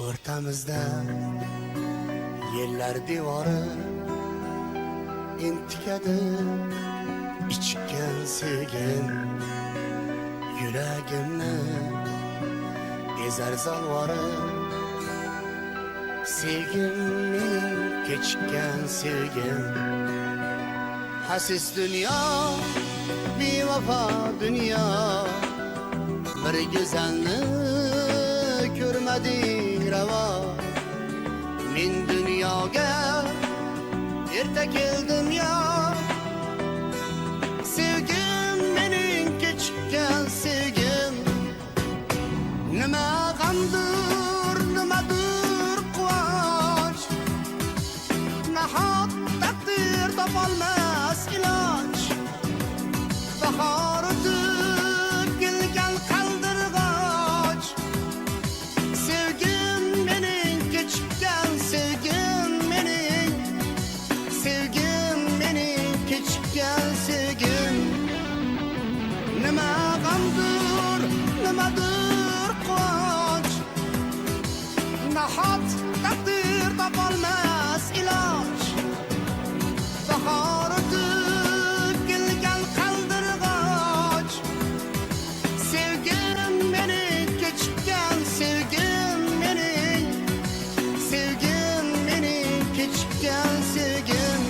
O'rtamizda yellar devori entikadi ichgan sevgim yuragimni ezar zalvori sevgim mening kechgan sevgim hasis dünya bevafo dünya bir go'zalni ko'rmadik ravo men dunyoga erta keldim ya sevgim mening kechgan sevgim nima g'amdir nimadir quvonch nahot taqdir topolmas iloj bahor o'tib kelgan qaldirg'och sevgim mening kechgan sevgim mening kechgan sevgim nima g'amdir nimadir quvonch nahot taqdir topolmas iloj bahor o'tib kelgan qaldirg'och sevgim mening kechgan sevgim mening kechgan sevgim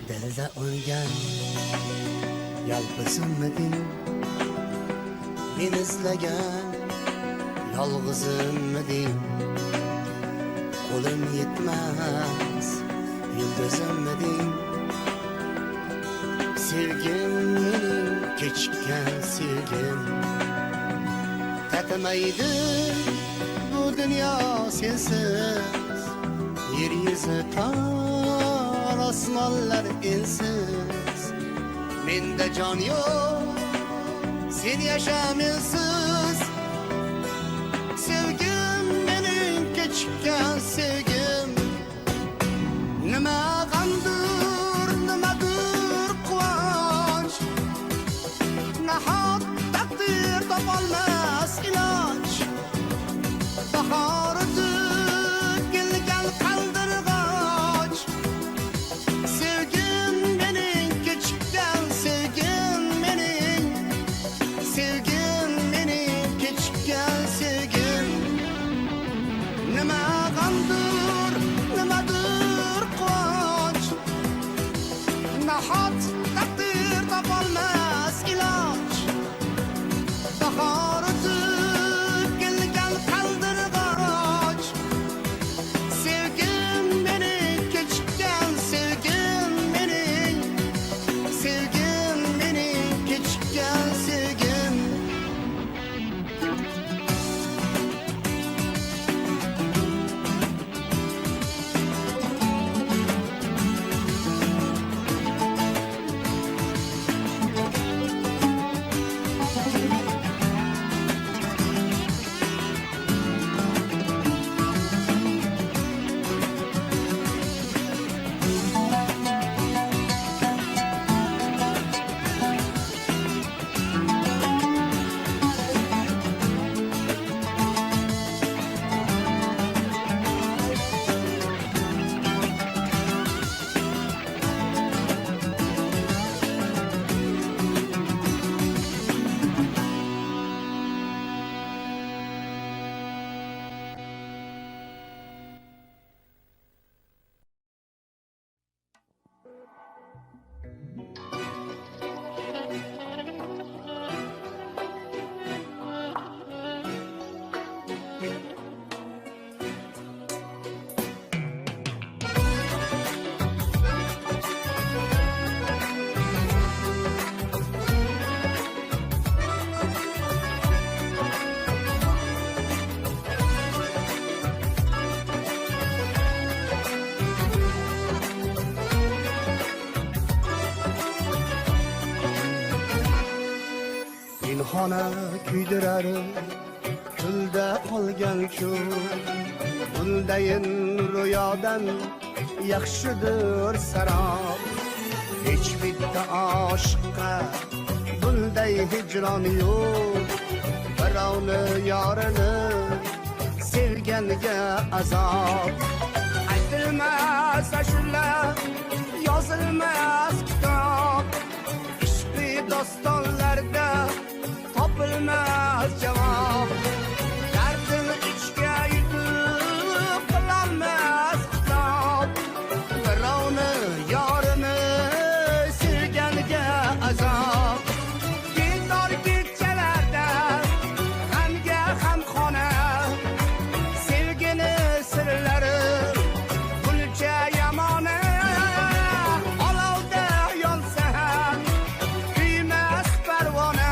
dilda o'lgan yolg'izimiding men izlagan yolg'izimiding qo'lim yetmas yulduzimiding sevgim mening kechgan sevgim tatimaydi bu dunyo sensiz yer yuzi tor osmonlar ensiz menda jon yo'q sen yasha mensiz sevgim mening kechgan sevgim nima g'amdir nimadir quvonch nahot taqdir topolmas iloj bahor o'tib kelgan qaldirg'och sevgim mening kechgan sevgim mening kechgan sevgim nima g'amdir nimadir quvonch nahot taqdir topolmas iloj bahor o'tib kelgan qaldirg'och sevgim mening kechgan sevgim mening kechgan sevgim afsona kuydirar Gulda qolgan shu Guldayin ro'yodan yaxshidir sarob Hech bitta oshiqqa bunday hijron yo'q Birovni yorini sevganiga azob Aytilmas ashula yozilmas kitob Ishqi dostonlarda topilmas javob Dardini ichga yutib qilolmas kitob Birovni yorini sevganiga azob Diydor kechalarda g'amga g'amxona Sevgini sirlari gulcha yamona Olovda yonsa ham kuymas parvona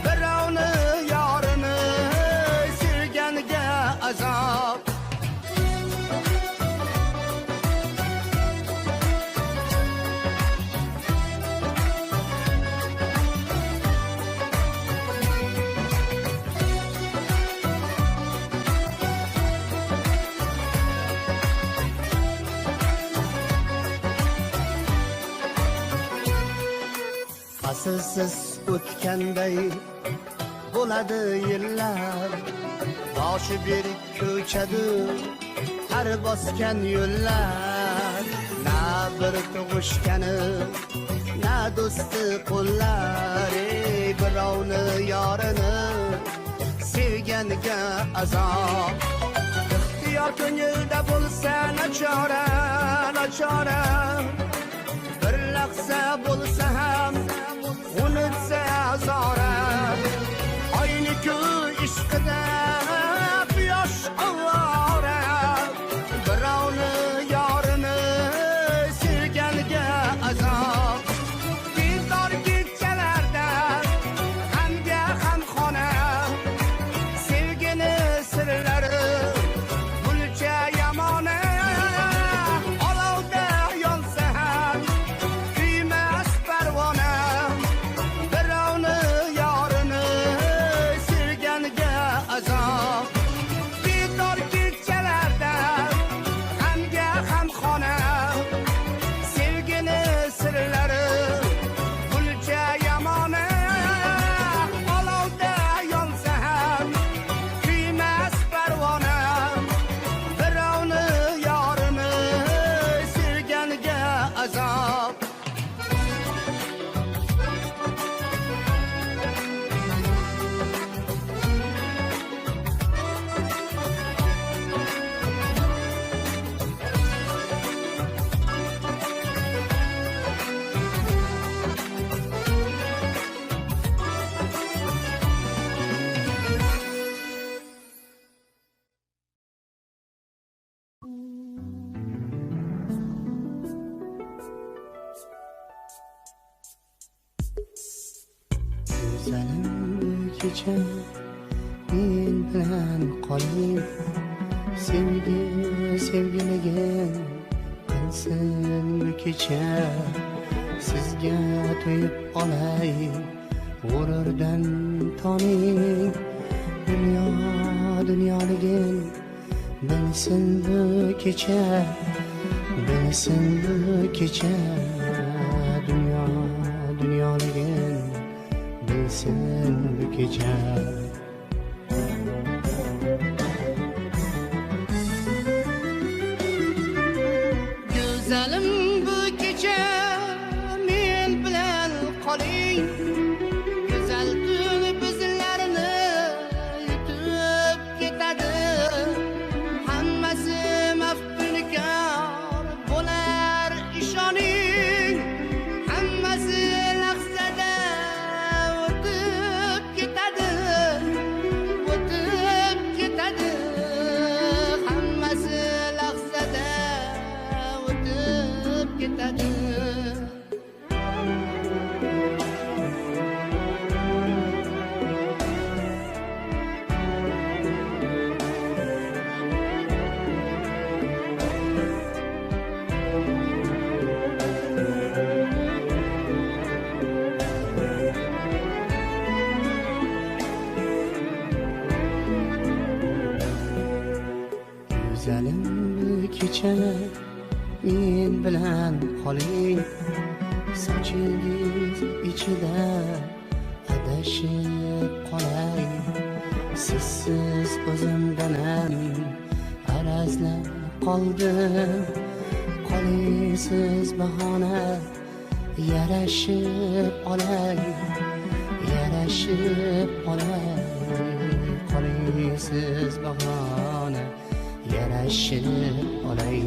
Birovni yorini sevganiga azob Asilsiz o'tganday bo'ladi yillar Boshi berib ko'chadi har bosgan yo'llar Na bir tug'ishgani na do'sti qo'llar Birovni yorini sevganiga azob Ixtiyor ko'ngilda bo'lsa nachora nachora Bir lahza bo'lsa ham unutsa zora Ayni-ku ishqida quyosh ovora Birovni yorini sevganiga azob Diydor kechalarda g'amga g'amxona Sevgini sirlari gulcha yamona Olovda yonsa ham kuymas parvona Birovni yorini sevganiga azob Diydor kechalarda g'amga g'amxona Sevgini sirlari gulcha yamona Olovda yonsa ham kuymas parvona Birovni yorini sevganiga azob Güzelim kecha men bilan qoling Sevgi sevgiligin qilsin bu kecha Sizga to'yib olay g'ururdan toning Dunyo dunyoligin bilsin bu kecha Bilsin bu kecha Dunyo dunyoligin bilsin bu kecha Güzelim bu kecha men bilan qoling Güzel tun bizlarni yutib ketadi Hammasi maftunkor bo'lar ishoning Hammasi lahzada o'tib ketadi Güzelim bu kecha men bilan qoling, sochingiz ichida adashib qolay. Sizsiz o'zimdanam arazlab qoldim, qolisiz bahona yarashib olay, yarashib olay. Qolisiz bahona yarashib olay.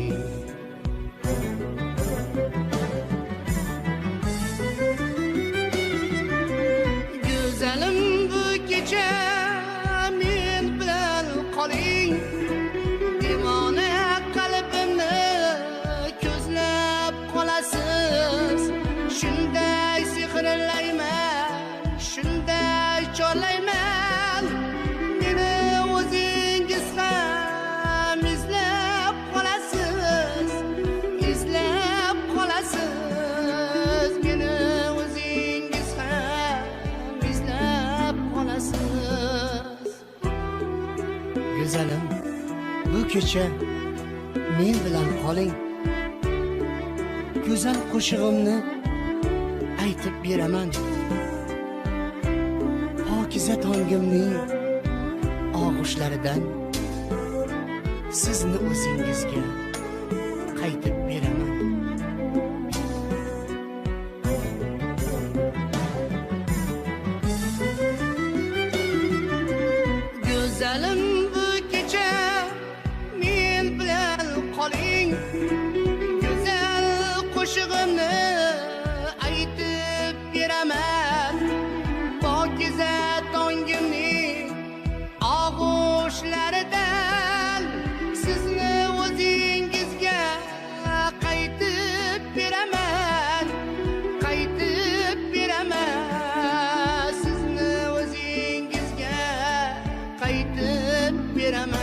Güzelim bu kecha men bilan qoling, devona qalbimni ko'zlab qolasiz. Shunday sehrlayman, shunday chorlayman, meni o'zingiz ham izlab qolasiz, izlab qolasiz. Meni o'zingiz ham izlab qolasiz. Güzelim bu kecha men bilan qoling, go'zal qo'shig'imni aytib beraman. Pokiza tongimning og'ushlaridan sizni o'zingizga qaytib beraman. Güzelim bu kecha men bilan qoling, go'zal qo'shig'imni aytib beraman. Pokiza tongimning og'ushlaridan sizni o'zingizga qaytib beraman, qaytib beraman. Sizni o'zingizga qaytib beraman.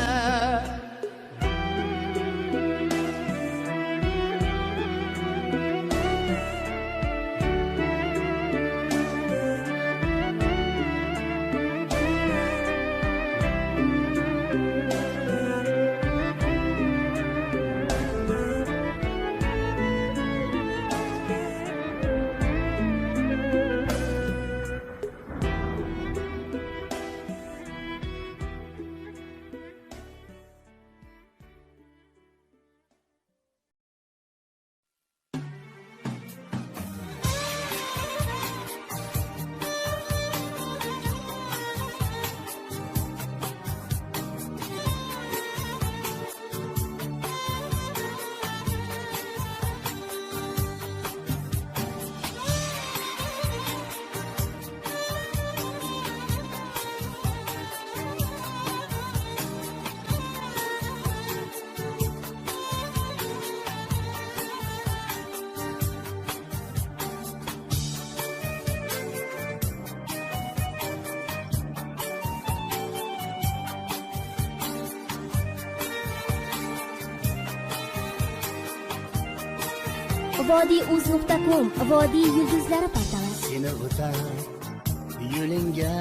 Vodiy.uz.com Vodiy yulduzlari portali. Seni o'tar yo'lingga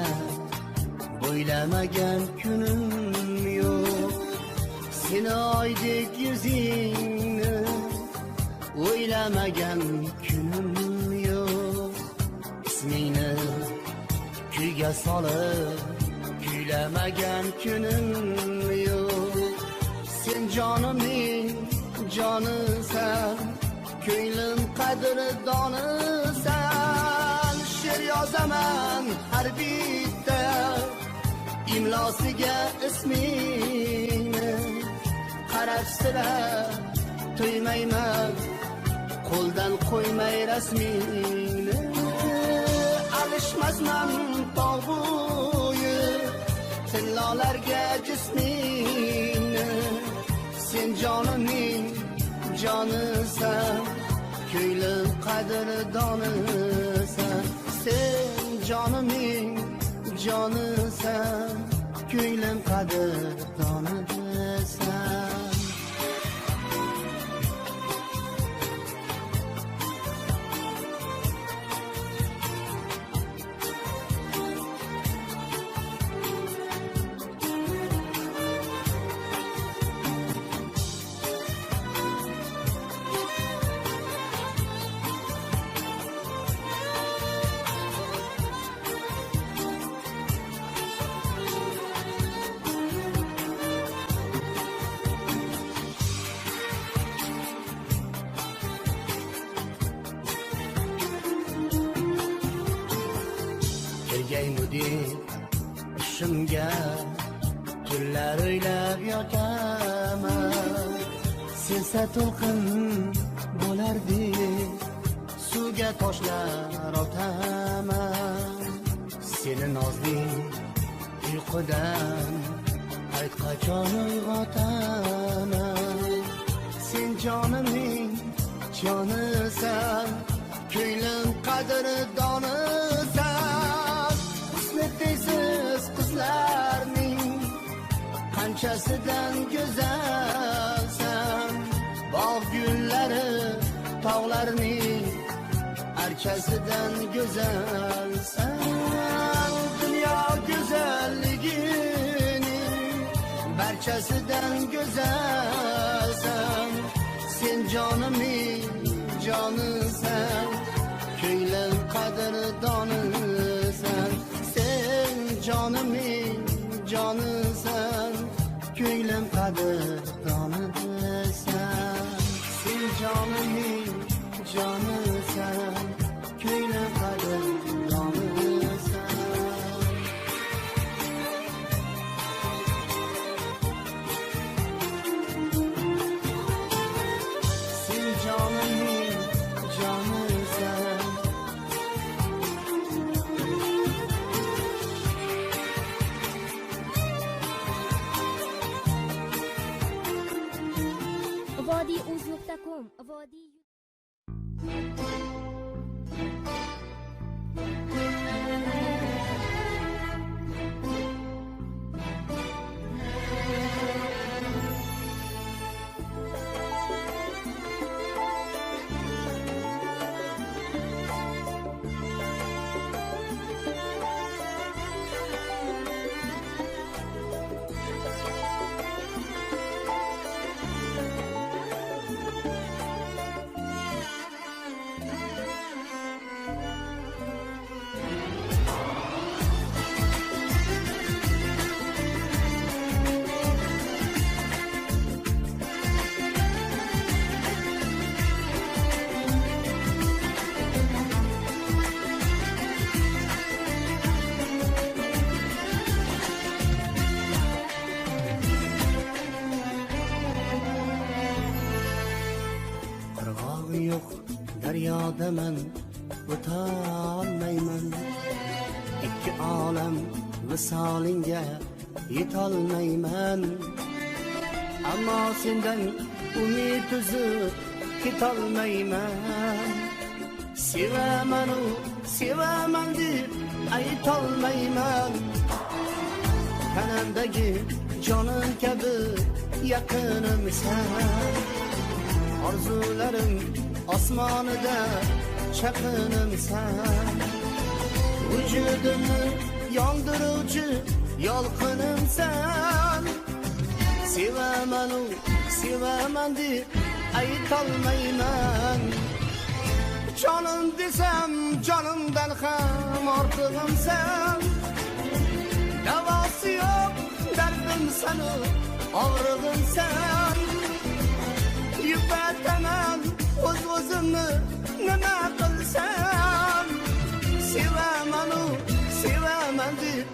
bo'ylamagan kunim yo'q. Seni oydek yuzingni o'ylamagan kunim yo'q. Ismingni kuyga solib kuylamagan kunim yo'q. Sen jonimning jonisan, ko'nglim qadrdonisan. She'r yozaman har bitta imlosiga ismingni, qarab sira to'ymayman qo'ldan qo'ymay rasmingni. Alishmasman tog' bo'yi tillolarga jismingni. Sen jonimning jonisan, ko'nglim qadrdonisan. Sen jonimning jonisan, ko'nglim qadrdonisan. deb ishimga tunlar o'ylab yotaman. Sensa to'lqin bo'lardi, suvga toshlar otaman. Seni nozli uyqudan ayt qachon uyg'otaman. Sen jonimning jonisan, ko'nglim qadrdonisan. Husni tesiz qizlarning qanchasidan go'zalsan. Bog' gullari tog'larning archasidan go'zalsan. Dunyo go'zalligining barchasidan go'zalsan. Sen jonimning jonisan, ko'nglim qadrdonisan. Sen jonimning jonisan, ko'nglim qadrdonisan. Sen jonimning jonisan, ko'nglim qadrdonisan. Sen jonimning jonisan. vodiyuz.com vodiy yo'q daryodaman, o'tolmayman. Ikki olam visolingga yetolmayman. Ammo sendan umid uzib ketolmayman. Sevaman u sevaman deb aytolmayman. Tanamdagi jonim kabi yaqinimsan. Orzularim osmonida chaqinimsan. Vujudimni yondiruvchi yolqinimsan. Sevaman u sevaman deb aytolmayman. Jonim desam jonimdan ham ortig'imsan. Davosi yo'q dardimsan u og'rig'imsan. Yupataman o'z-o'zimni nima qilsam. Sevaman u sevaman deb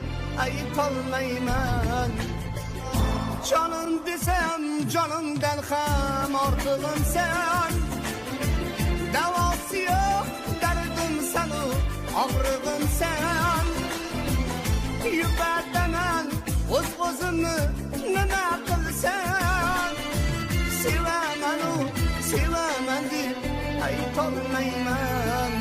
aytolmayman. Jonim desam jonimdan ham ortig'imsan. Davosi yo'q dardimsan u og'rig'imsan. Yupataman o'z-o'zimni nima qilsam. Sevaman u sevaman deb aytolmayman.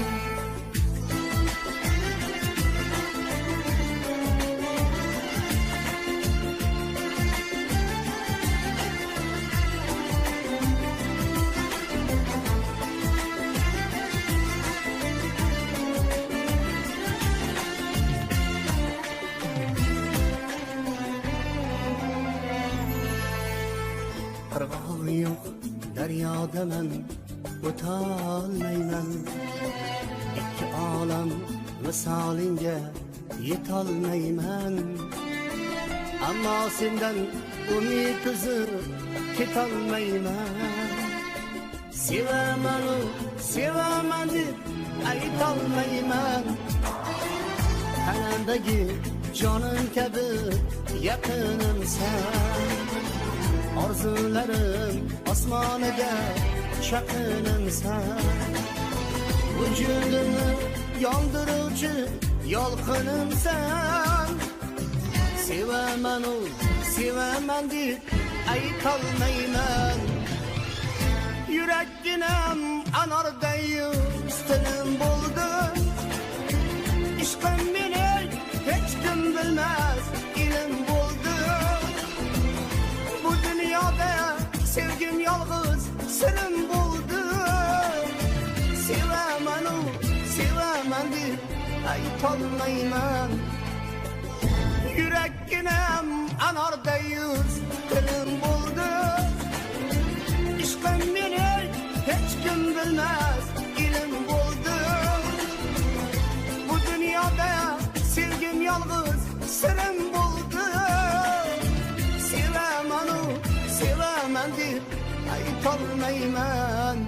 Qirg'oq yo'q daryodaman, o'tolmayman. Ikki olam visolingga yetolmayman. Ammo sendan umid uzib ketolmayman. Sevaman u sevaman deb aytolmayman. tanamdagi jonim kabi yaqinimsan. Orzularim osmoniga chaqinimsan. Vujudimni yondiruvchi yolqinimsan. Sevaman deb aytolmayman. Yurakginam anorday ustinim bo'ldi. Ishqim meni hech kim bilmas ilm bo'ldi. Bu dunyoda sevgim yolg'iz sirim bo'ldi. Sevaman deb aytolmayman. Yurakginam anorday ustinim bo'ldi. Ishqim meni hech kim bilmas ilm bo'ldi. Bu dunyoda sevgim yolg'iz sirim bo'ldi. Sevaman deb aytolmayman.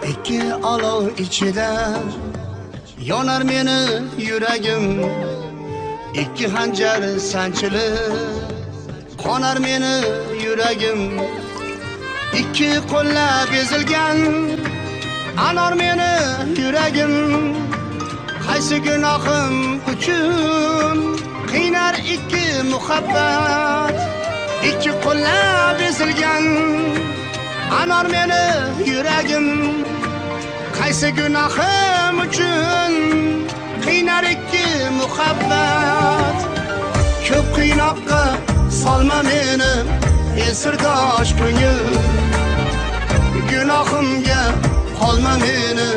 İki olov ichida yonar meni yuragim. İki hanjar sanchilib qonar meni yuragim. İki qo'llab ezilgan anor meni yuragim. Qaysi gunohim uchun qiynar ikki muhabbat. İki qo'llab ezilgan anor meni yuragim. Qaysi gunohim uchun qiynar ikki muhabbat. Ko'p qiynoqqa solma meni esirdosh ko'ngil. Gunohimga qolma meni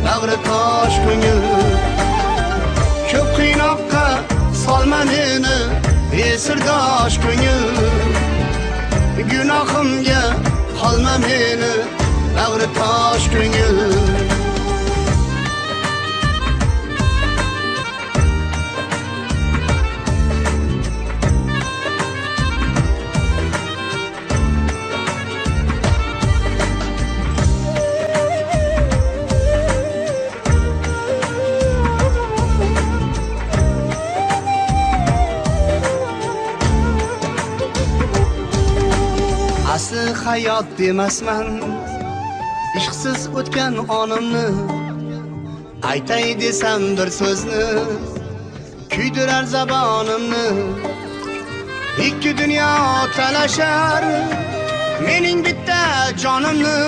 bag'ri tosh ko'ngil. Ko'p qiynoqqa solma meni esirdosh ko'ngil. Gunohimga qolma meni bag'ri tosh ko'ngil. Asli hayot demasman ishqsiz o'tgan onimni. Aytay desam bir so'zni kuydirar zabonimni. Ikki dunyo talashar mening bitta jonimni.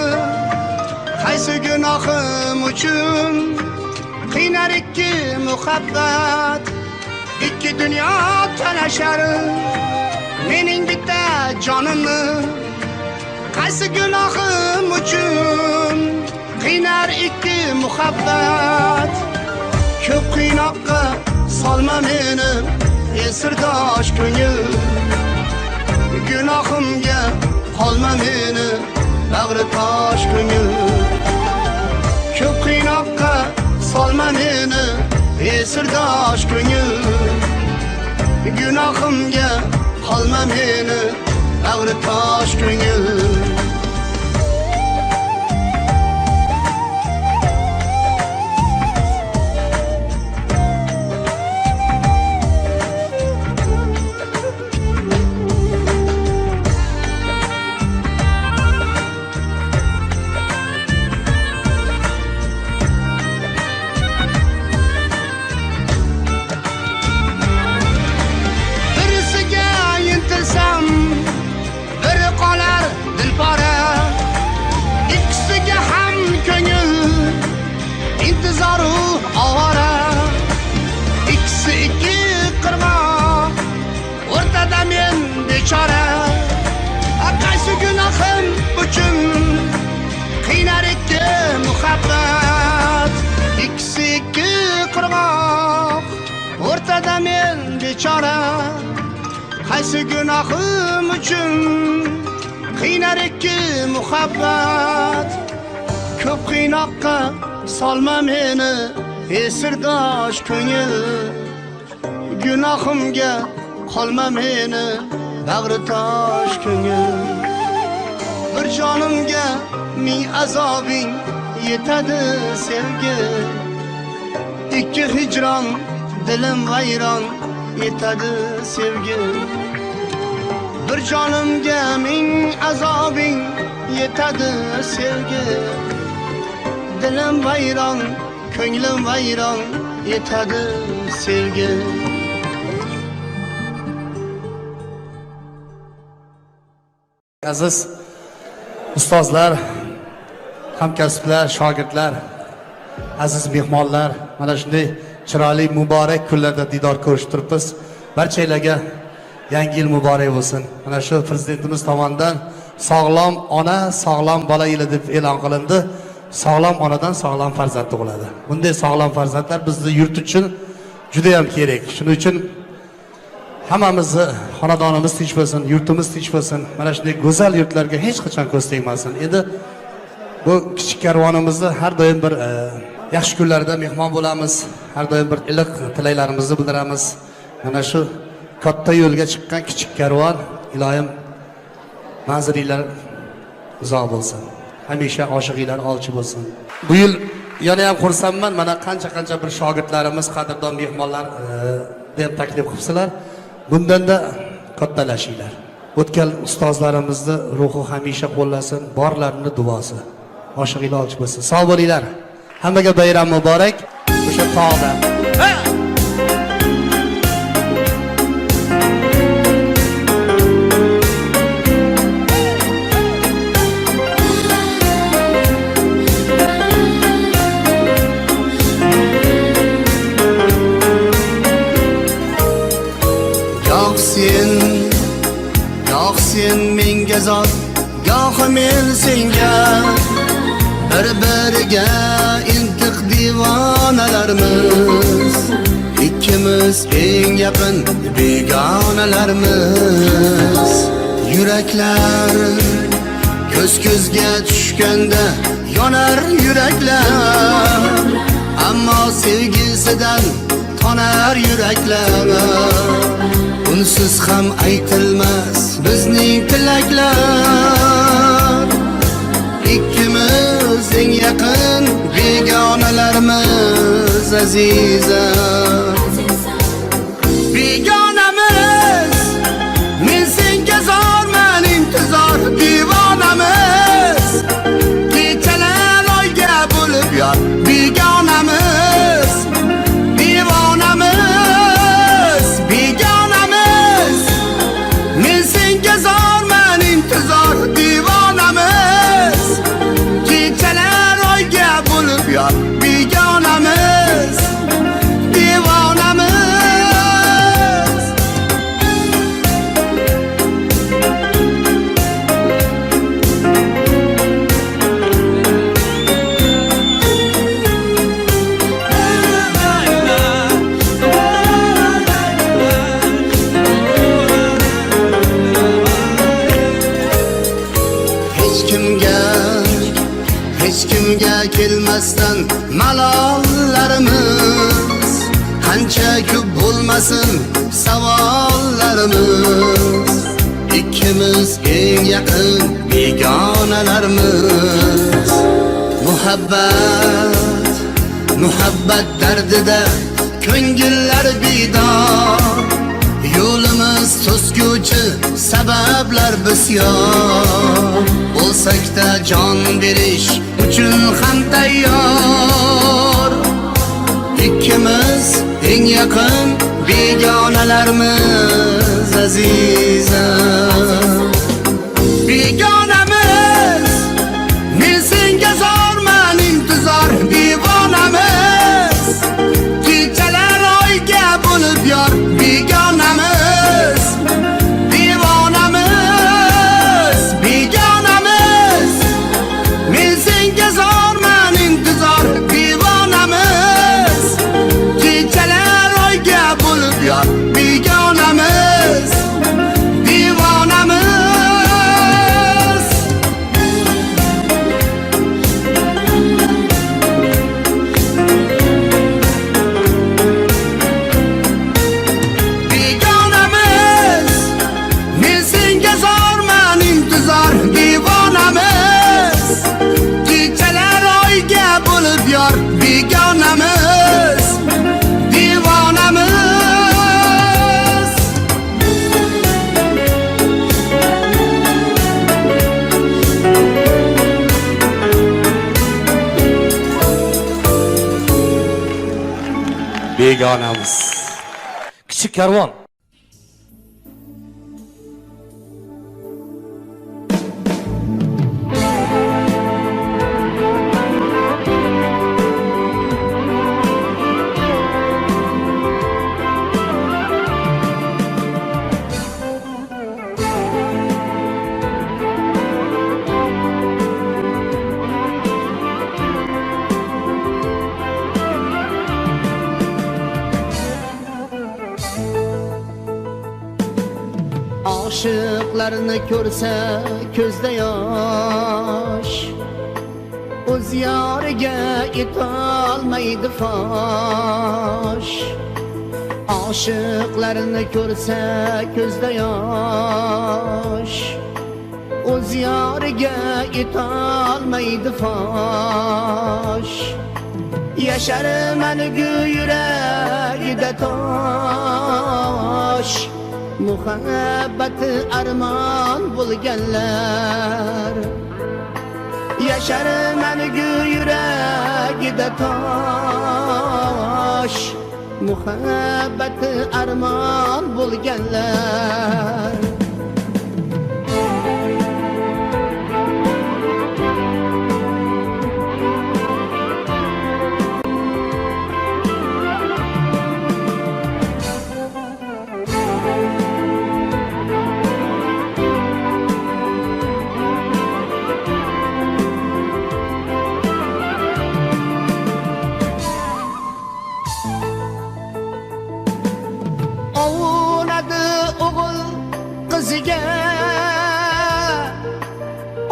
Qaysi gunohim uchun qiynar ikki muhabbat. Ikki dunyo talashar mening bitta jonimni. Qaysi gunohim uchun qiynar ikki muhabbat. Ko'p qiynoqqa solma meni esirdosh ko'ngil. Gunohimga qolma meni bag'ri tosh ko'ngil. Ko'p qiynoqqa solma meni esirdosh ko'ngil. Gunohimga qolma meni bag'ri tosh ko'ngil. bechora qaysi gunohim uchun qiynar ikki muhabbat ko'p qiynoqqa solma meni esirdosh ko'ngil gunohimga qolma meni bag'ri tosh ko'ngil bir jonimga ming azobing yetadi sevgi ikki hijron dilim vayron yetadi sevgi bir jonimga ming azobing yetadi sevgi dilim vayron ko'nglim vayron yetadi sevgi aziz ustozlar, hamkasblar, shogirdlar, aziz mehmonlar, mana shunday chiroyli muborak kunlarda diydor ko'rishib turibmiz. Barchalarga yangi yil muborak bo'lsin. Mana shu prezidentimiz tomonidan sog'lom ona, sog'lom bola yili deb e'lon qilindi. Sog'lom onadan sog'lom farzand tug'iladi. Bunday sog'lom farzandlar bizning yurt uchun juda ham kerak. Shuning uchun hammamizni xonadonimiz tinch bo'lsin, yurtimiz tinch bo'lsin. Mana shunday go'zal yurtlarga hech qachon ko'z tegmasin. Endi bu kichik karvonimizni har doim bir yaxshi kunlarda mehmon bo'lamiz. Har doim bir iliq tilaklarimizni bildiramiz. Mana shu katta yo'lga chiqqan kichik karvon, iloyim manziringlar uzoq bo'lsin. Hamisha oshiqinglar olchi bo'lsin. Bu yil yana ham xursandman. Mana qancha bir shogirdlarimiz, qadrdon mehmonlar deb taklif qilibsizlar. Bundan-da kattalashinglar. O'tgan ustozlarimizni ruhi hamisha qo'llasin, borlarini duosi. Oshiqinglar olchi bo'lsin. Sog' bo'linglar. Hammaga bayram muborak. O'sha tog'da. Goh sen menga zot, goh men senga bir-biriga intiq divonalarmiz. Ikkimiz eng yaqin begonalarmiz. Yuraklar ko'z-ko'zga tushganda yonar yuraklar, ammo sevgisidan tonar yuraklar. Unsiz ham aytilmas bizning tilaklar. Ikkimiz eng yaqin begonalarmiz azizam. Begonamiz, men senga zorman intizor divonamiz. Kechalar oyga bo'lib yor begonamiz. Divonamiz, begonamiz, men senga zorman intizor divonamiz. Kechalar oyga bo'lib yor begonamiz. Divonamiz. Hech kimga kelmasdan malollarimiz, qancha ko'p bo'lmasin savollarimiz. Ikkimiz eng yaqin begonalarimiz. Muhabbat dardida ko'ngillar bedor. Yo'limiz to'sguvchi sabablar bisyor. Bo'lsak-da jon berish uchun ham tayyor. Ikkimiz eng yaqin begonalarmiz azizam. Begonamiz, men senga zorman intizor divonamiz. Kechalar oyga bo'lib yor begonamiz. Divonamiz, begonamiz, men senga zorman intizor divonamiz. Kechalar oyga bo'lib yor begonamiz. begonamiz. Kichik karvon. Aşıqlarını ko'rsa ko'zda yosh, o'z yoriga etolmaydi fosh. Aşıqlarını ko'rsa ko'zda yosh, o'z yoriga etolmaydi fosh. Yashar mangu yuragida tosh, muhabbati armon bo'lganlar. Yashar mangu yuragida tosh, muhabbati armon bo'lganlar. Ovunadi o'g'il qiziga,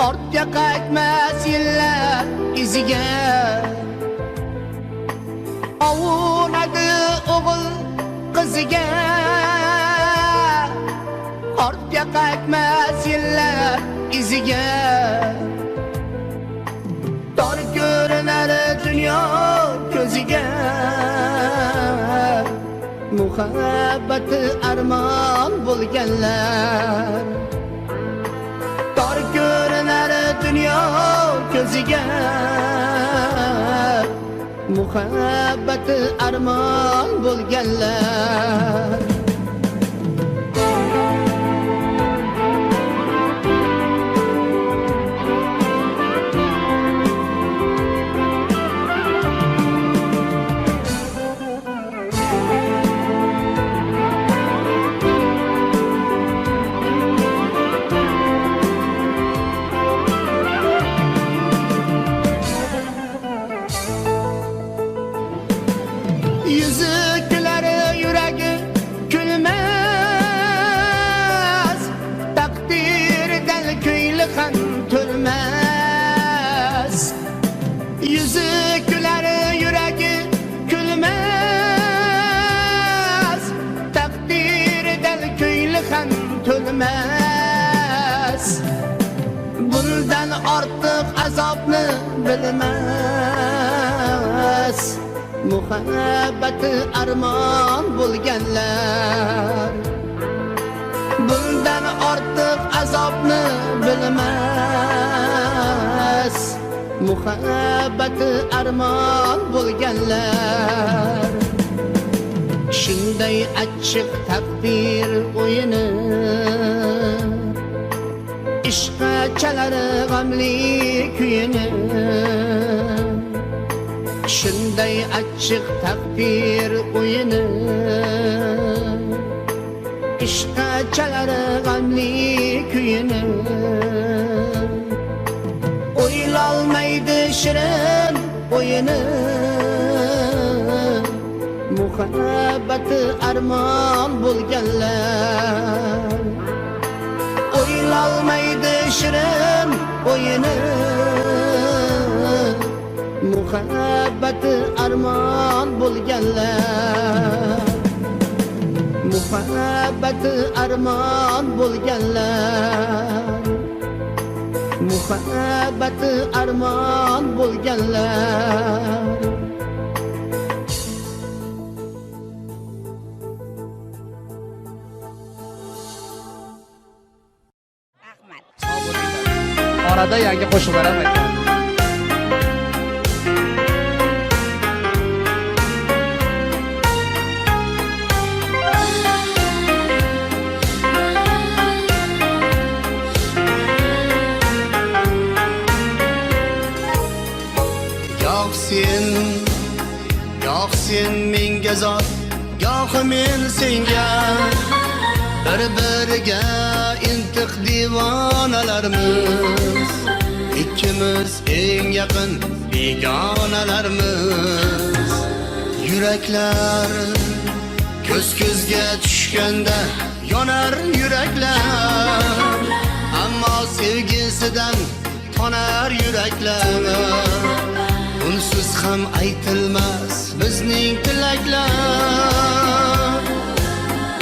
ortga qaytmas yillar iziga. Ovunadi o'g'il qiziga, ortga qaytmas yillar iziga. Tor ko'rinar dunyo ko'ziga, muhabbati armon bo'lganlar. Tor ko'rinar dunyo ko'ziga, muhabbati armon bo'lganlar. Yüzü güler yüregi gülmez, takdirden köylü kan türmez. Yüzü güler yüregi gülmez, takdirden köylü kan türmez. Bundan artık azabını bilmez, muhabbati armon bo'lganlar. Bundan ortiq azobni bilmas, muhabbati armon bo'lganlar. Shunday achchiq taqdir o'yini, ishqa chalar g'amli kuyini. Shunday achchiq taqdir o'yini, ishqa chalar g'amli kuyini. O'ylolmaydi shirin o'yini, muhabbati armon bo'lganlar. O'ylolmaydi shirin o'yini, muhabbati armon bo'lganlar. Muhabbati armon bo'lganlar. Muhabbati armon bo'lganlar. Orada yangi qo'shiqlar ham aytgan. goh sen menga zot, goh men senga. Bir-biriga intiq divonalarmiz, ikkimiz eng yaqin begonalarmiz. Yuraklar ko'z-ko'zga tushganda yonar yuraklar, ammo sevgisidan tonar yuraklar. Unsiz ham aytilmas bizning tilaklar,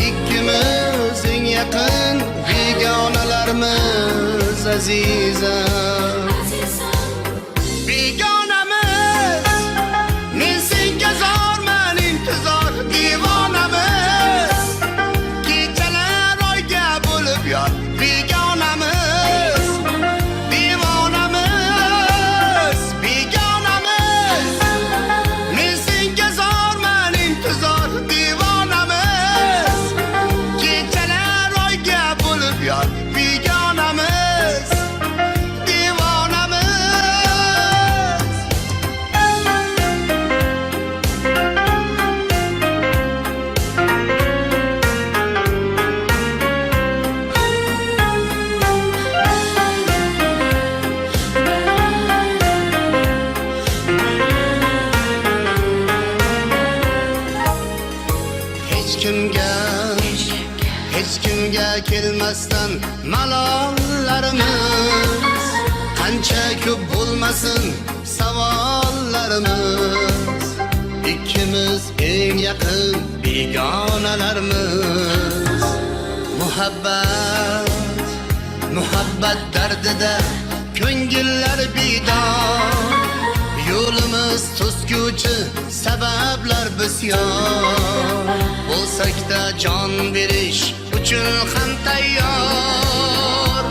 ikkimiz eng yaqin begonalarmiz azizam. Begonamiz, men senga zorman intizor divonamiz, kechalar oyga bo'lib yor begonamiz. Divonamiz, begonamiz, men senga zorman intizor divonamiz, kechalar oyga bo'lib yor begonamiz. Hech kimga kelmasdan malollarimiz, qancha ko'p bo'lmasin savollarimiz, ikkimiz eng yaqin begonalarimiz. Muhabbat dardida ko'ngillar bedor, yo'limiz to'sguvchi sabablar bisyor. Bo'lsak-da jon berish uchun ham tayyor,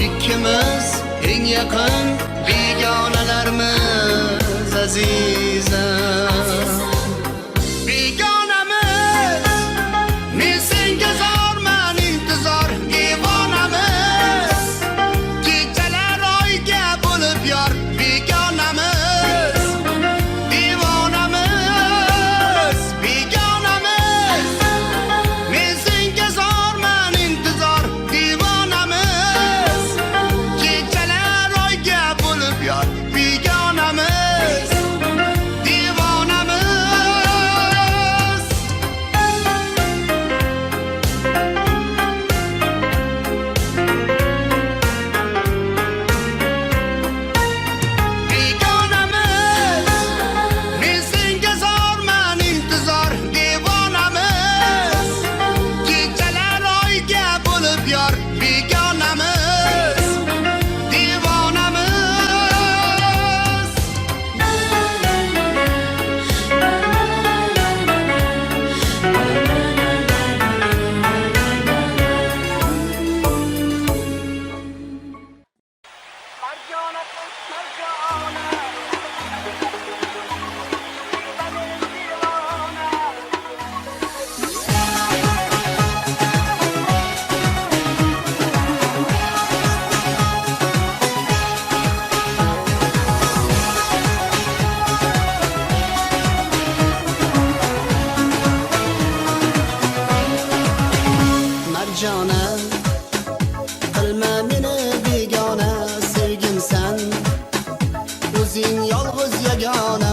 ikkimiz eng yaqin begonalarmiz azizam. Begonamiz, men senga zorman intizor divonamiz, kechalar oyga bo'lib yor begonamiz. Divonamiz, begonamiz, men senga zorman intizor divonamiz, kechalar oyga bo'lib yor begonamiz. Divonamiz. Begonamiz, men senga zorman intizor divonamiz, kechalar oyga bo'lib yor begonamiz. Divonamiz. Marjona, qilma meni begona, sevgimsan, o'zing yolg'iz yagona.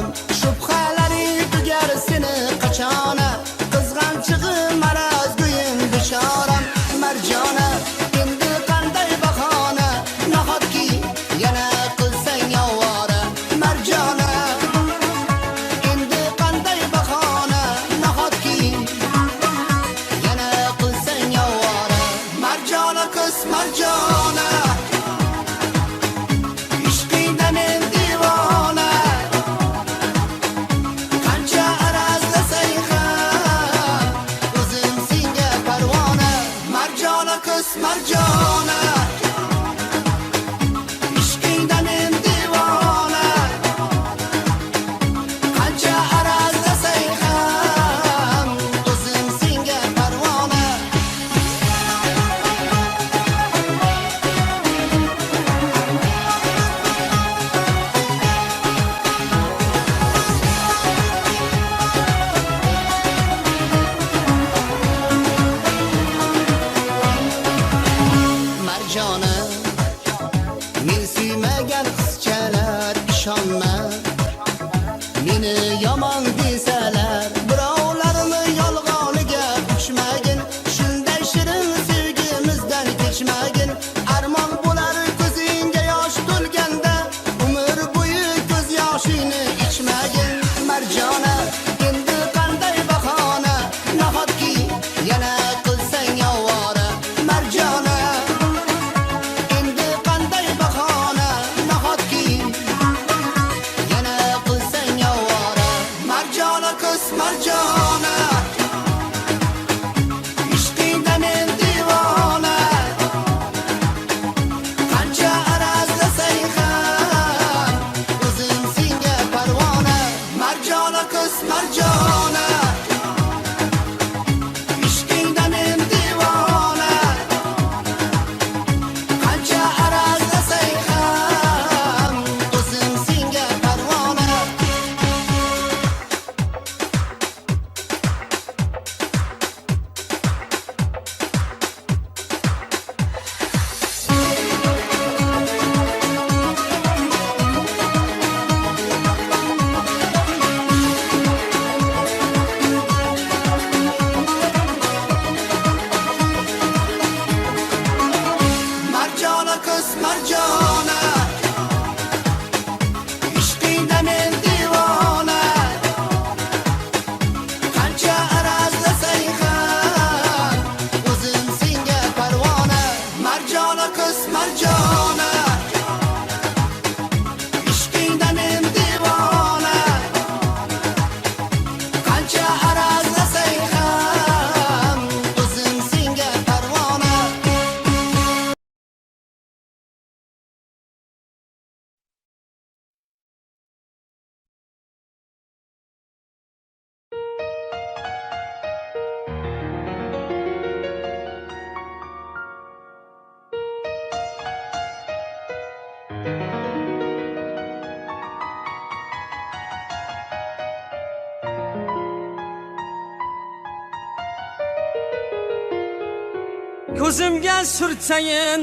ko'zimga surtayin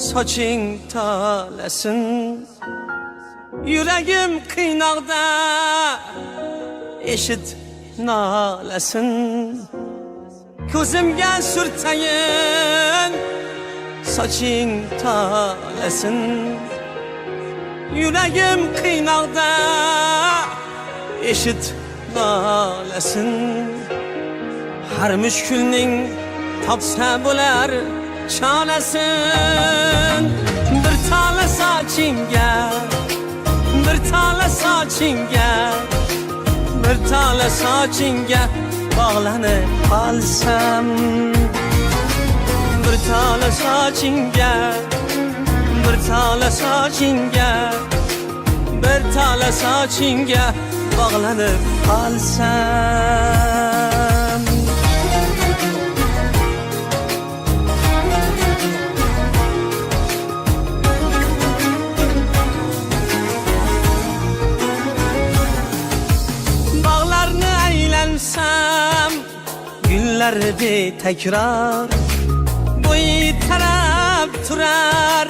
soching talasin yuragim qiynoqda eshit nolasin ko'zimga surtayin soching talasin yuragim qiynoqda eshit nolasin har mushkulning topsa bo'lar chorasin bir tala sochingga bir tala sochingga bir tala sochingga bog'lanib qolsam bir tala sochingga bir tala sochingga bir tala sochingga bog'lanib qolsam bog'larni aylansam gullardi takror bo'y tarab turar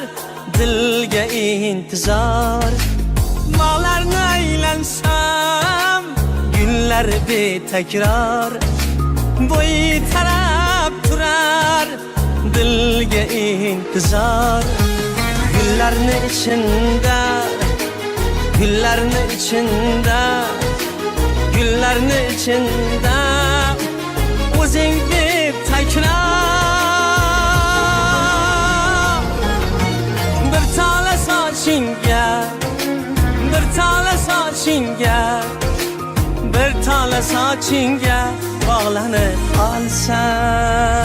dilga intizor bog'larni aylansam gullar betakror bo'y tarab turar dilga intizor gullarni ichida gullarni ichida gullarni ichida o'zing deb takror bir tala sochingga bir tala sochingga bir tala sochingga bog'lanib qolsam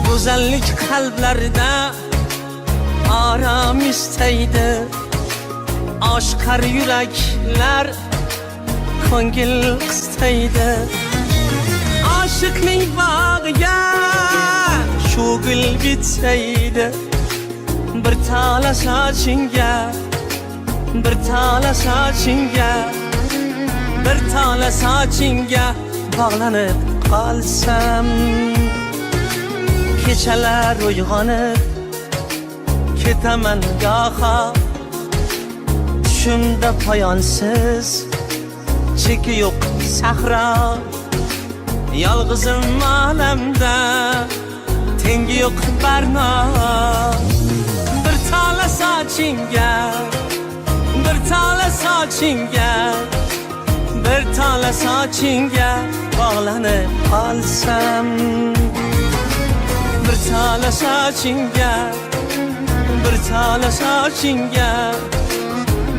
go'zallik qalblarda aram istaydi oshqar yuraklar ko'ngil qistaydi oshiqning bog'iga shu gul bitsaydi bir tala sochingga bir tala sochingga bir tala sochingga bog'lanib qolsam kechalar uyg'onib ketaman goho tushimda poyonsiz cheki yo'q sahro yolg'izim olamda tengi yo'q barno bir tala sochingga bir tala sochingga bir tala sochingga bog'lanib qolsam bir tala sochingga bir tala sochingga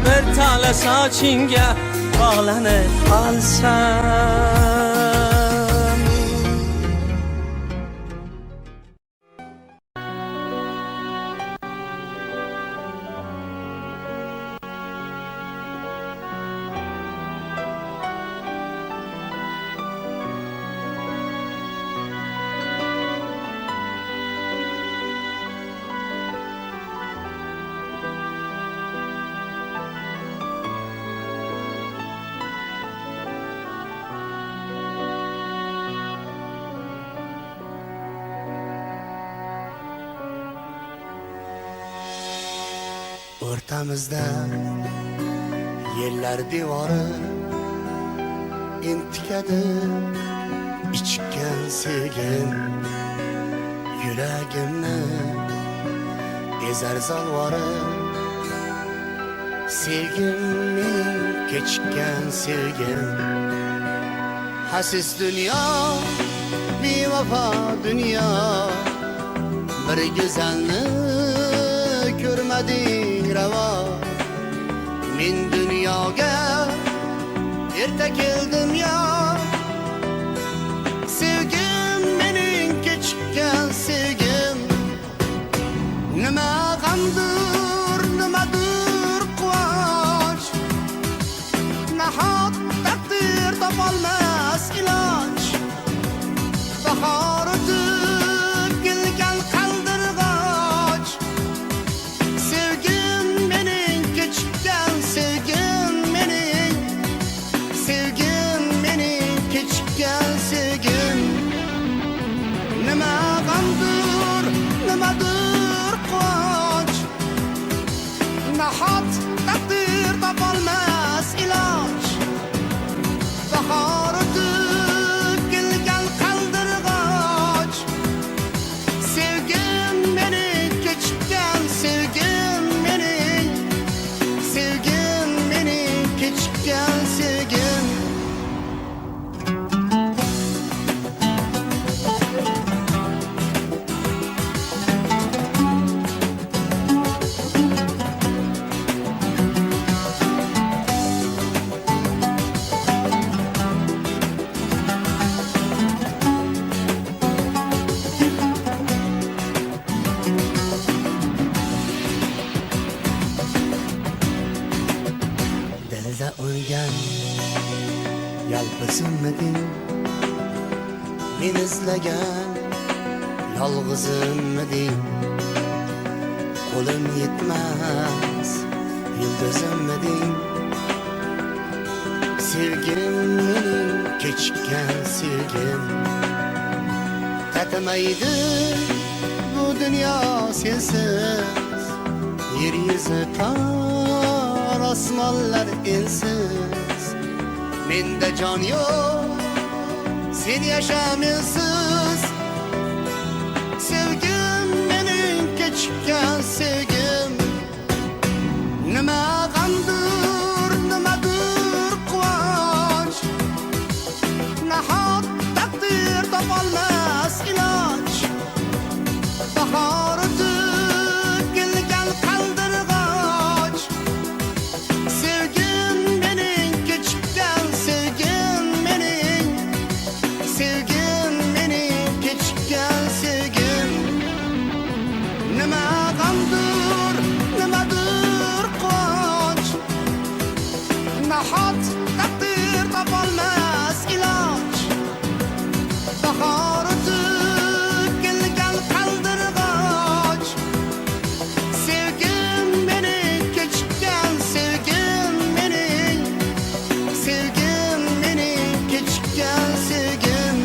bir tala sochingga bog'lanib qolsam o'rtamizda yellar devori entikadi ichgan sevgim yuragimni ezar zalvori sevgimning kechikkan sevgim hasis dunyo bevafo dunyo bir go'zalni ko'rmadik ravo men dunyoga erta keldim yo sevgim mening kechikkan sevgim nima g'amdir nimadir topolmas iloj. Bahor o'tib kelgan qaldirg'och. Sevgim mening kechikkan sevgim mening. Sevgim mening kechikkan sevgim. Nima g'amdir, nimadir quvonch. Nahot taqdir topolmas iloj. Bahor o'tib kelgan qaldirg'och. Sevgim mening kechikkan sevgim mening. Sevgim mening kechikkan sevgim. Dilda o'lgan yalpizimding, men izlagan yolg'izimding. Qo'lim yetmas yulduzimding. Sevgim mening kechikkan sevgim. Tatimaydi bu dunyo sensiz. Yer yuzi tor, osmonlar ensiz. Menda jon yo'q, sen yasha mensiz. Sevgim mening kechikkan sevgim. Nima g'amdir, nimadir quvonch. Nahot taqdir topolmas iloj. Bahor o'tib kelgan qaldirg'och. Sevgim mening kechikkan sevgim mening. Sevgim mening kechikkan sevgim. Nima g'amdir, nimadir quvonch. Nahot taqdir topolmas iloj. Bahor o'tib kelgan qaldirg'och. Sevgim mening kechikkan sevgim mening. Sevgim mening kechikkan sevgim.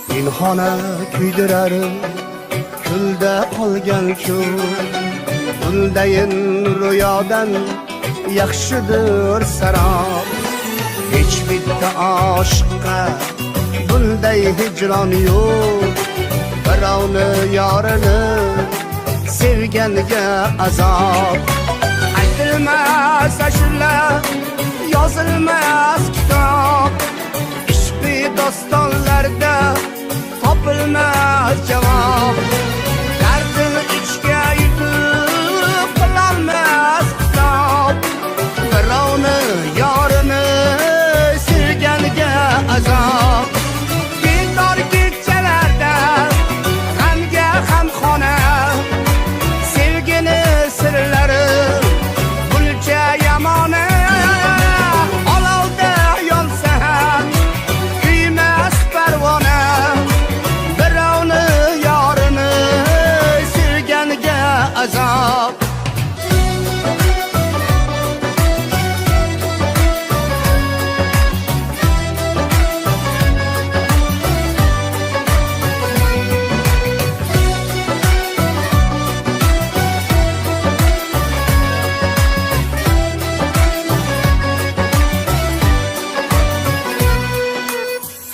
Pinhona kuydirar kulda qolgan kun. Bundayin ro'yodan yaxshidir sarob. Hech bitta oshiqqa bunday hijron yo'q. Birovni yorini sevganiga azob. Aytilmas ashula, yozilmas kitob. Ishqi dostonlarda topilmas javob. Dardini ichga yutib qilolmas kitob. Birovni yorini sevganiga azob.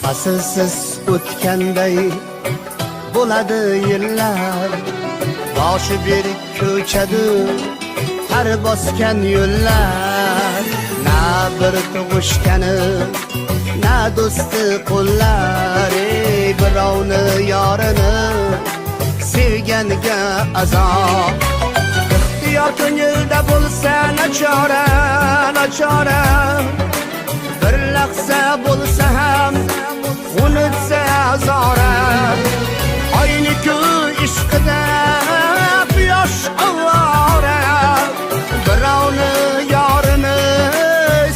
faslsiz o'tganday bo'ladi yillar, boshi bir ko'chadi har bosgan yo'llar. Na bir tug'ishgani, na do'sti qo'llar, birovni yorini sevganiga azob. İxtiyor ko'ngilda bo'lsa nachora, nachora, bir lahza bo'lsa ham unutsa zora. Oyni-ku ishqida quyosh avvora, birovni yorini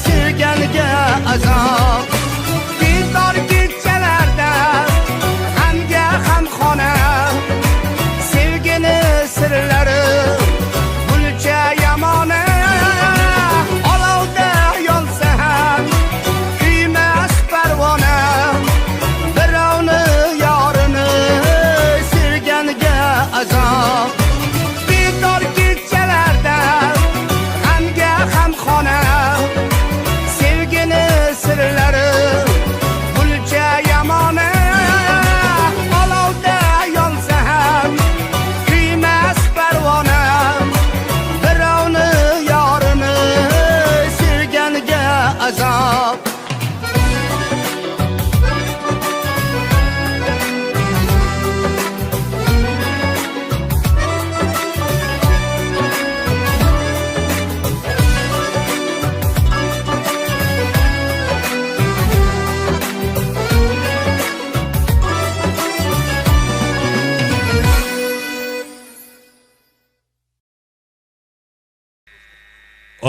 sevganiga azob. Diydor kechalarda g'amga g'amxona, sevgini sirlari buncha yamona. Olovda yonsa ham kuymas parvona, birovni yorini sevganiga azob. Diydor kechalarda g'amga g'amxona, sevgini sirlari buncha yamona. Olovda yonsa ham kuymas parvona, birovni yorini sevganiga azob.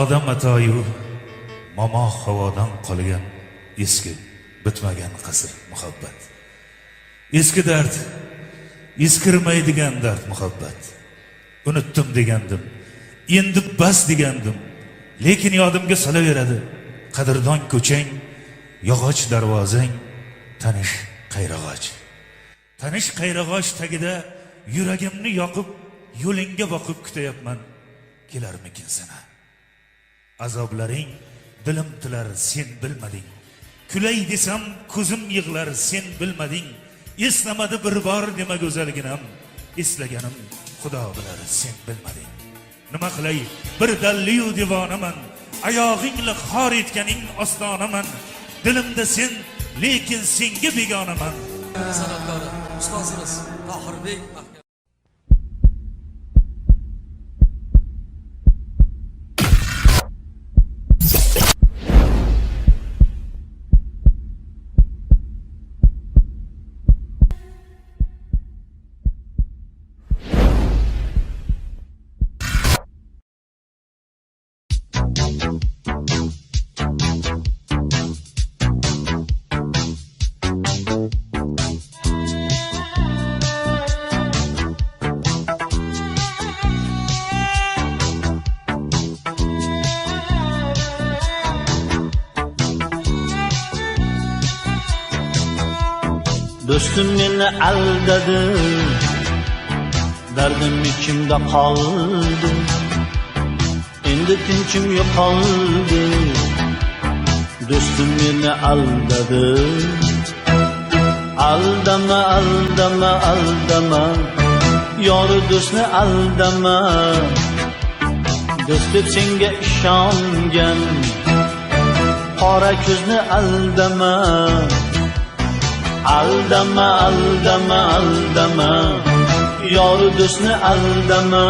Odam matoyu momo havodan qolgan eski bitmagan qasr muhabbat. Eski dard, eskirmaydigan dard muhabbat. Unutdim degandim, endi bas degandim, lekin yodimga solaveradi qadrdon ko'chang, yog'och darvozang, tanish qayrag'och. Tanish qayrag'och tagida yuragimni yoqib, yo'lingga boqib kutayapman, kelarmikin sana. Azoblaring dilim tilar, sen bilmading. Kulay desam ko'zim yig'lar, sen bilmading. Eslamadi bir bor dema go'zalginam, eslaganim Xudo bilar, sen bilmading. Nima qilay, bir dalliyu divonaman, oyog'ingla xor etganing ostonaman. Dilimda sen, lekin senga begonaman. San'atkori ustozimiz Tohirbek Do'stim meni aldadi, dardim ichimda qoldi, endi tinchim yo'qoldi. Do'stim meni aldadi, aldama, aldama, aldama, yori do'stni aldama. Do'st deb senga ishongan qora ko'zni aldama. Aldama, aldama, aldama, yori do'stni aldama.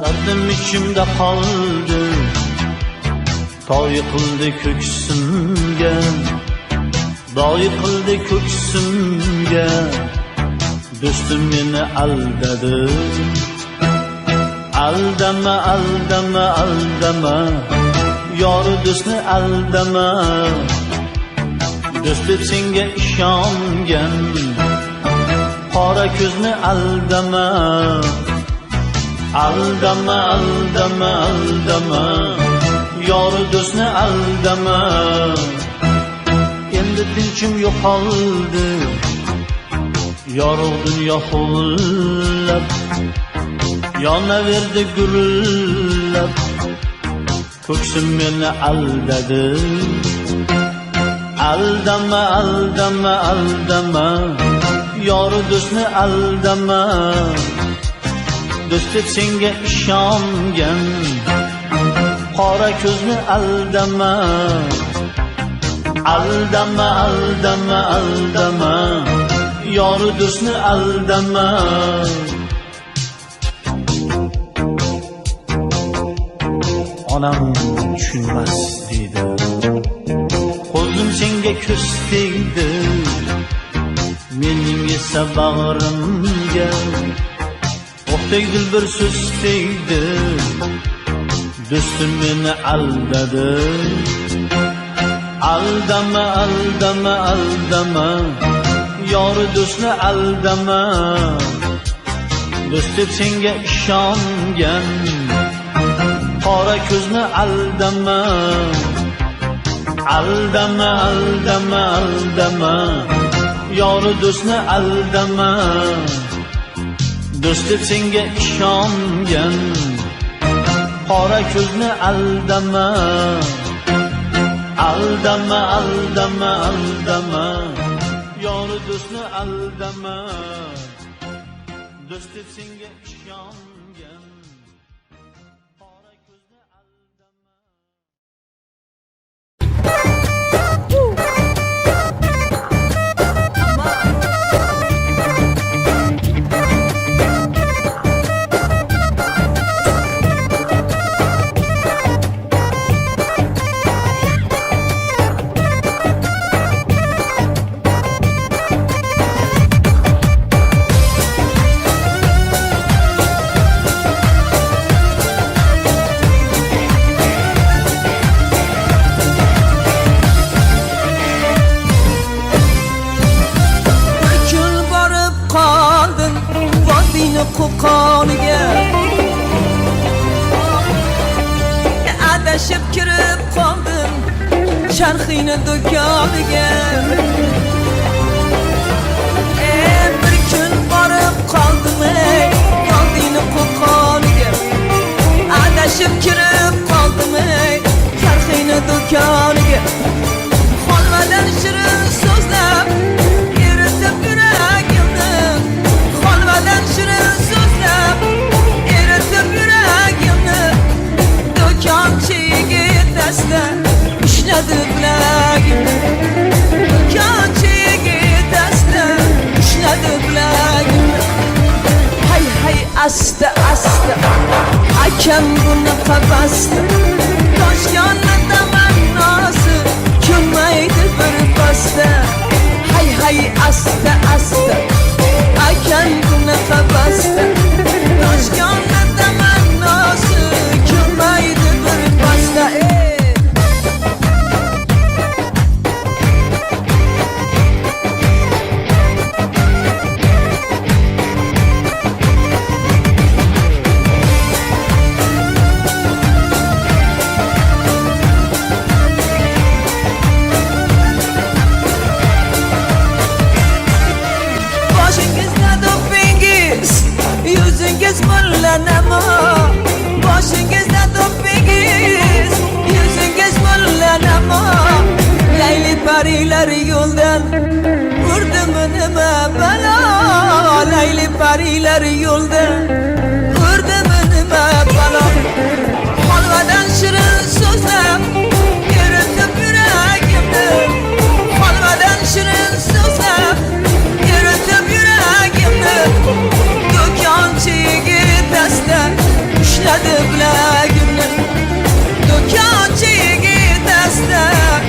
Dardim ichimda qoldi, toy qildi ko'ksimga, doy qildi ko'ksimga. Do'stim meni aldadi, aldama, aldama, aldama, yori do'stni aldama. Do'st deb senga ishongan qora ko'zni aldama. Aldama, aldama, aldama, yori do'stni aldama. endi tinchim yo'qoldi. Yorug' dunyo hovlab, yonaverdi gurillab, ko'ksim meni aldadi. Aldama, aldama, aldama, yor do'stni aldama. Do'st deb senga ishongan qora ko'zni aldama. Aldama, aldama, aldama, yor do'stni aldama. Onam tushunmas dedi, qo'lim senga ko'z tegdi. Mening esa bag'rimga o'qdek dilbir so'z tegdi. Do'stim meni aldadi. Aldama, aldama, aldama, yor do'stni aldama. Do'st deb senga ishongan qora ko'zni aldama. Aldama, aldama, aldama, yor do'stni aldama. Do'st deb senga ishongan qora ko'zni aldama. Aldama, aldama, aldama, yor do'stni aldama. Do'st deb senga ishongan qora ko'zni aldama. Qo'qoniga adashib kirib qoldim Sharxini do'koniga. Bir kun borib qoldim Vodiyni Qo'qoniga. Adashib kirib qoldim Sharxini do'koniga. Xolmadan shirin so'zlab eritib yuragimni. Xolmadan shirin so'zlab eritib yuragimni. Do'konchi yigitasda ushladi bilagimni. Do'konchi yigitasda ushladi bilagimni. Hay hay asta asta akam bunaqa basta. Toshkentni tamannosi ko'nmaydi bir pasta. Hay hay asta asta akam bunaqa basta. Toshkentni tamannosi ko'nmaydi bir pasta. Yüzünüz mullanama, boshingizda do'ppingiz. Yüzünüz mullanama, layli parilar yo'ldan urdimi nima balo. Layli parilar yo'ldan urdimi nima balo. Xolvadan shirin so'zlab eritib yuragimni. Xolvadan shirin so'zlab eritib yuragimni. Do'konchi yigitasda ushladi bilagimni. Do'konchi yigitasda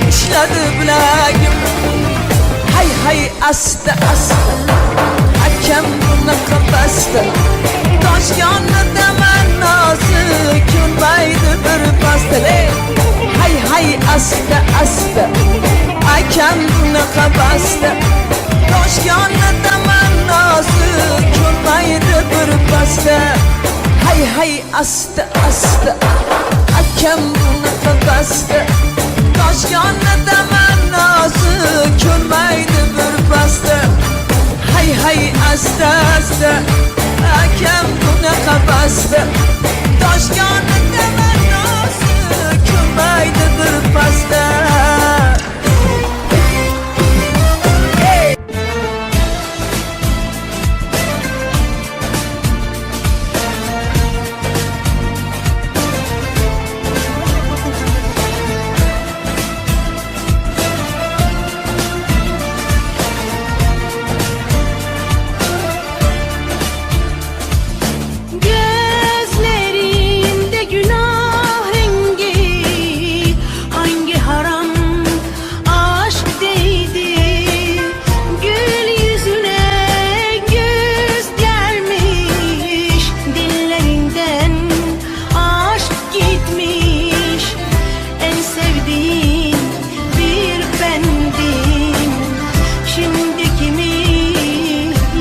ushladi bilagimni. Hay hay asta asta akam bunaqa basta. Toshkentni tamannosi ko'nmaydi bir pasta. Hay hay asta asta akam bunaqa basta. Toshkentni tamannosi ko'nmaydi bir pasta. Hay hay asta asta akam bunaqa basta. Toshkentni tamannosi ko'rmaydi bir pasta. Hay hay asta asta akam bunaqa pasta. Toshkentni tamannosi ko'rmaydi bir pasta. Gözlerinde günah rengi, hangi haram aşk değdi? Gül yüzüne göz gelmiş, dillerinden aşk gitmiş. En sevdiğin bir bendim, şimdi kimi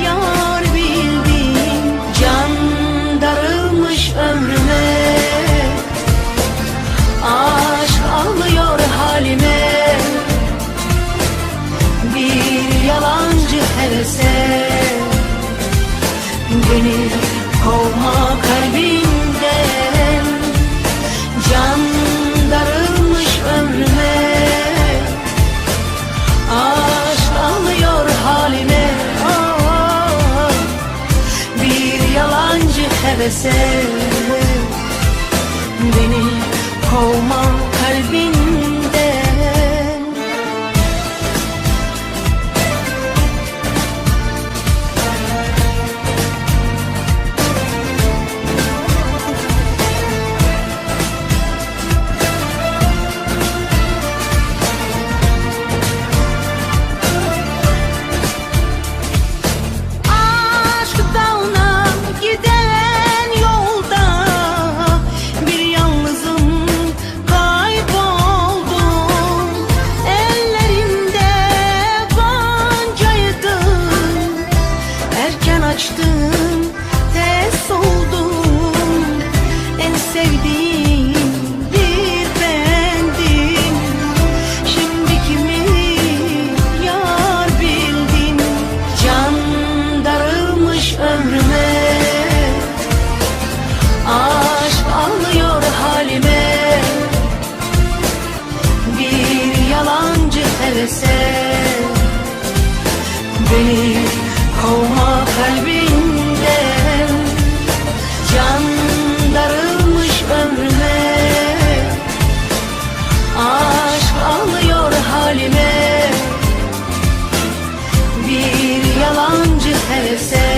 yar bildim? Can darılmış ömrüme, aşk ağlıyor halime. Bir yalancı hevese beni kovma kalbimden. Can darılmış ömrüme, aşk ağlıyor halime. Bir yalancı hevese beni kovma kalbinden. Aşk dağına giden yolda bir yalnızım kayboldum. Ellerimde goncaydı, erken açtım tez soldum. En sevdiğim bir bendim, şimdi kimi yar bildim? Can darılmış ömrüme, aşk ağlıyor halime. Bir yalancı hevese beni kovma kalbinden. Can darılmış ömrüme, aşk ağlıyor halime. Bir yalancı hevese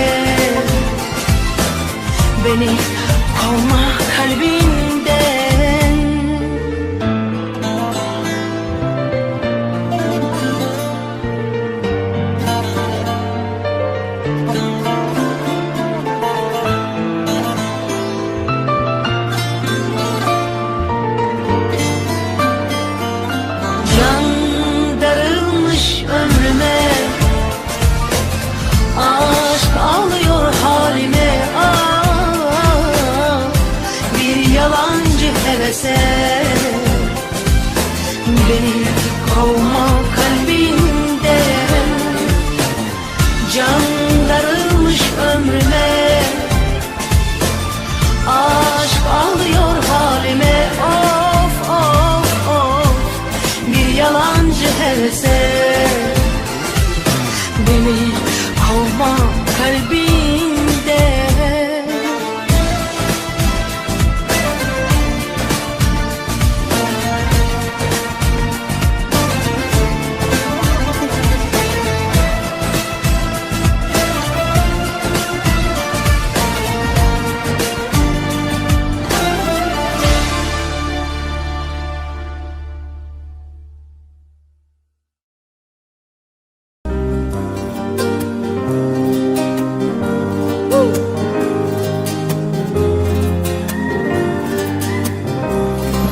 beni kovma kalbinden. Can darılmış ömrüme, aşk ağlıyor halime. Bir yalancı hevese beni kovma kalbinden. Can darılmış ömrüme, aşk ağlıyor halime. Of of of, bir yalancı hevese beni kovma kalbinden.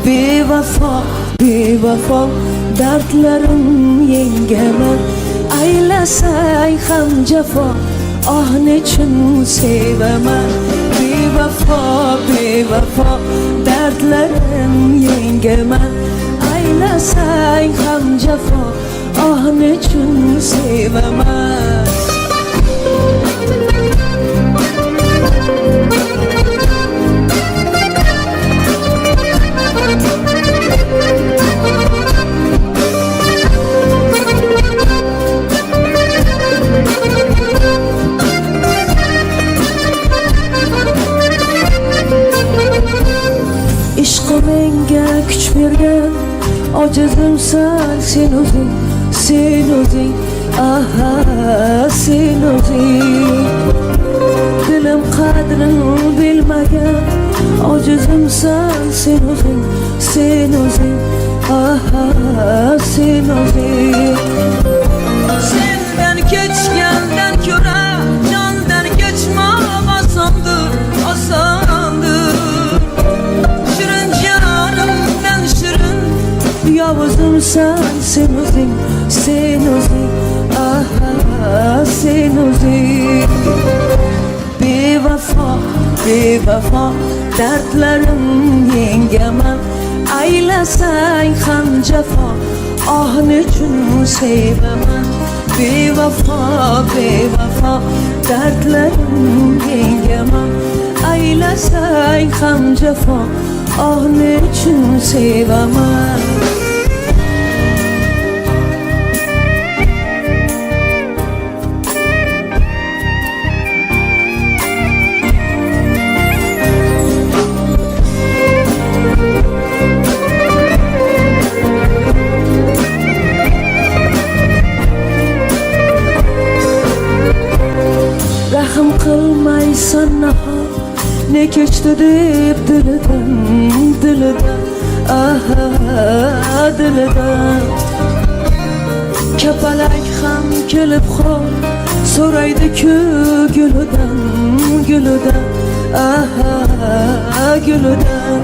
Bevafo, bevafo dardlarim yengaman. Aylasang ham jafo, ah nechun sevaman. Bevafo, bevafo dardlarim yengaman. Aylasang ham jafo, ah nechun sevaman. Ishqi menga kuch bergan ojizimsan sen o'zing, sen o'zing, aha sen o'zing. Dilim qadrin bilmagan ojizimsan sen o'zing, sen o'zing, aha sen o'zing. Sendan kechgandan ko'ra jondan kechmoq osondir, osondir. Shirin jonimdan shirin yovuzimsan sen o'zing, sen o'zing, aha sen o'zing. Bevafo, bevafo dardlarim yengaman. Aylasang ham jafo, ah nechun sevaman. Bevafo, bevafo dardlarim yengaman. Aylasang ham jafo, ah nechun sevaman. Rahm qilmaysan nahot, ne kechdi deb dilidan, dilidan, aha dilidan. Kapalak ham kelib qol so'raydi-ku gulidan, gulidan, aha gulidan.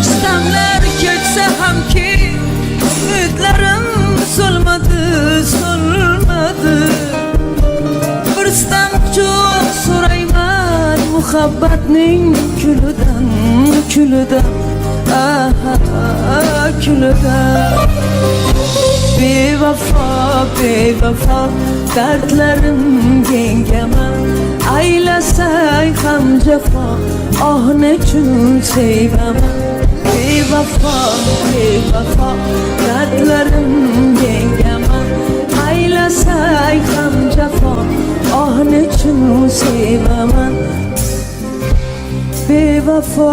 Istamlar kechsa hamki umidlarim so'lmadi, so'lmadi. Birstam çok so'rayman muhabbatning kulidan, kulidan, aha kulidan. Bevafo, bevafo dardlarim yengaman. Aylasang ham jafo, ah nechun sevaman. Bevafo, bevafo dardlarim yengaman. Aylasang ham jafo, ah nechun sevaman. Bevafo.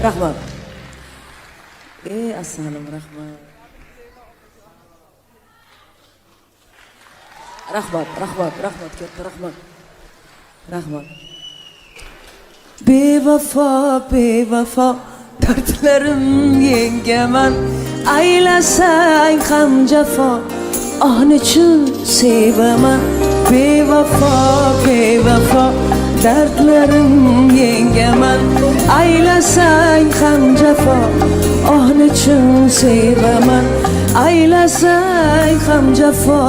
Rahmat. Assalom rahmat. Rahmat, rahmat, rahmat, katta rahmat. Rahmat. Bevafo, bevafo dardlarim yengaman. Aylasang ham jafo, ah nechun sevaman. Bevafo, bevafo dardlarim yengaman. Aylasang ham jafo, ah nechun sevaman. Aylasang ham jafo,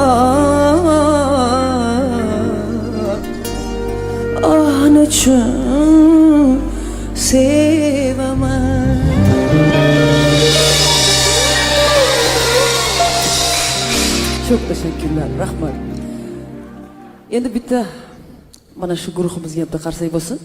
ah nechun sevaman. Çok teşekkürler, rahmat. Endi bitta mana shu guruhimizga bitta qarsak bo'lsin.